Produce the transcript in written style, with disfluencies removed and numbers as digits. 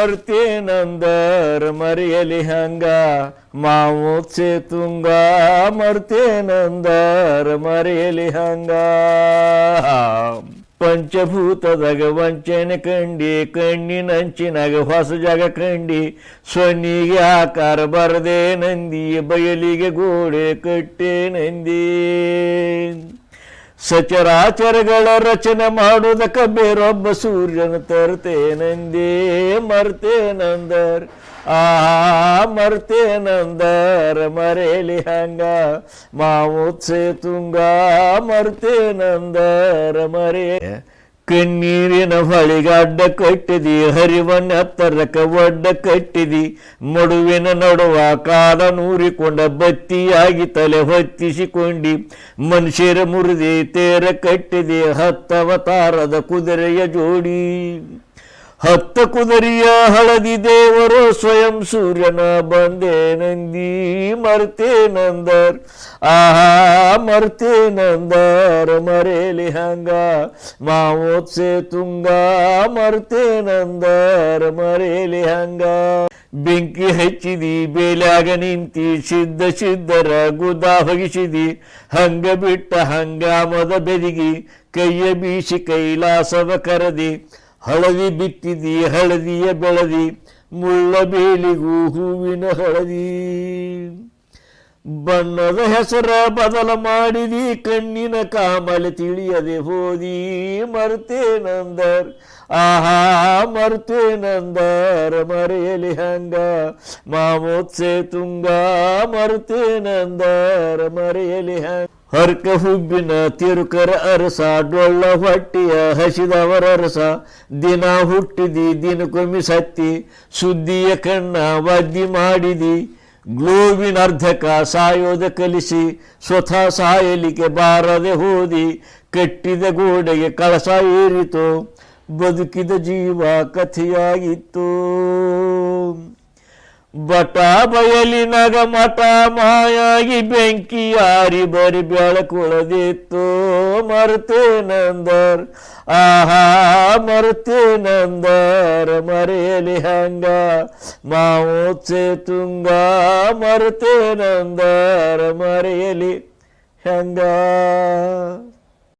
ಮರ್ತೇನಂದರ ಮರೆಯಲಿ ಹಂಗ ಮಾವೋತ್ಸೆ ತುಂಗ ಮರ್ತೇನಂದರ ಮರೆಯಲಿ ಹಂಗ ಪಂಚಭೂತದಾಗ ವಂಚನೆ ಕಂಡಿ ಕಣ್ಣಿನಂಚಿನಾಗ ಹೊಸ ಜಾಗ ಕಂಡಿ ಸೊನ್ನಿಗೆ ಆಕಾರ ಬರದೆ ನಂದಿ ಬಯಲಿಗೆ ಗೋಡೆ ಕಟ್ಟೆ ನಂದಿ ಸಚರಾಚರಗಳ ರಚನೆ ಮಾಡುವುದಕ್ಕ ಬೇರೊಬ್ಬ ಸೂರ್ಯನ ತರ್ತೇನಂದೇ ಮರ್ತೇನಂದರ್ ಮರ್ತೇನಂದರ ಮರೆಯಲಿ ಹಂಗ ಮಾವೋತ್ಸೆ ತುಂಗ ಮರ್ತೇನಂದರ ಮರೆಯ ಕಣ್ಣೀರಿನ ಹೊಳಿಗೆ ಅಡ್ಡ ಕಟ್ಟಿದಿ ಹರಿವನ್ನ ಎತ್ತರಕ ಒಡ್ಡ ಕಟ್ಟಿದಿ ಮಡುವಿನ ನಡುವ ಕಾಲ ನೂರಿಕೊಂಡ ಬತ್ತಿಯಾಗಿ ತಲೆ ಹೊತ್ತಿಸಿಕೊಂಡಿ ಮನುಷ್ಯರ ಮುರಿದಿ ತೇರ ಕಟ್ಟಿದಿ ಹತ್ತವತಾರದ ಕುದುರೆಯ ಜೋಡಿ ಹತ್ತ ಕುದುರೆಯ ಹಳದಿ ದೇವರು ಸ್ವಯಂ ಸೂರ್ಯನ ಬಂದೆ ನಂದಿ ಮರ್ತೇನಂದರ್ ಮರ್ತೇನಂದರ ಮರೆಯಲಿ ಹಂಗ ಮಾವೋತ್ಸೆ ತುಂಗ ಮರ್ತೇನಂದರ ಮರೆಯಲಿ ಹಂಗ ಬೆಂಕಿ ಹಚ್ಚಿದಿ ಬೇಲ್ಯಾಗ ನಿಂತಿ ಸಿದ್ಧರ ಗುದಾ ಹೊಗಿಸಿದಿ ಹಂಗ ಬಿಟ್ಟ ಹಂಗಾಮದ ಬೆದಿಗಿ ಕೈಯ ಬೀಸಿ ಕೈಲಾಸವ ಕರದಿ ಹಳದಿ ಬಿತ್ತಿದಿ ಹಳದಿಯ ಬೆಳದಿ ಮುಳ್ಳ ಬೇಲಿಗೂ ಹೂವಿನ ಹಳದಿ ಬಣ್ಣದ ಹೆಸರ ಬದಲ ಮಾಡಿದಿ ಕಣ್ಣಿನ ಕಾಮಲೆ ತಿಳಿಯದೆ ಹೋದಿ ಮರ್ತೇನಂದರ್ ಮರ್ತೇನಂದರ ಮರೆಯಲಿ ಹಂಗ ಮಾವೋತ್ಸೆ ತುಂಗ ಮರ್ತೇನಂದರ ಮರೆಯಲಿ ಹಂಗ ಹರ್ಕ ಹುಬ್ಬಿನ ತಿರುಕರ ಅರಸ ಡೊಳ್ಳ ಹೊಟ್ಟಿಯ ಹಸಿದವರ ಅರಸ ದಿನ ಹುಟ್ಟಿದಿ ದಿನಕ್ಕೊಮ್ಮೆ ಸತ್ತಿ ಸುದ್ದಿಯ ಕಣ್ಣ ವದ್ದಿ ಮಾಡಿದಿ ಗ್ಲೋವಿನ ಅರ್ಧಕ ಸಾಯೋದ ಕಲಿಸಿ ಸ್ವತಃ ಸಾಯಲಿಕ್ಕೆ ಬಾರದೆ ಹೋದಿ ಕಟ್ಟಿದ ಗೋಡೆಗೆ ಕಳಸ ಏರಿತು ಬದುಕಿದ ಜೀವ ಕಥೆಯಾಗಿತ್ತು ಬಟ ಬಯಲಿನಾಗ ಮಠ ಮಾಯಾಗಿ ಬೆಂಕಿ ಯಾರಿ ಬರಿ ಬೆಳಕುಳದಿತ್ತು ಮರ್ತೇನಂದರ್ ಮರ್ತೇನಂದರ ಮರೆಯಲಿ ಹಂಗ ಮಾವೋತ್ಸೆ ತುಂಗ ಮರ್ತೇನಂದರ ಮರೆಯಲಿ ಹಂಗ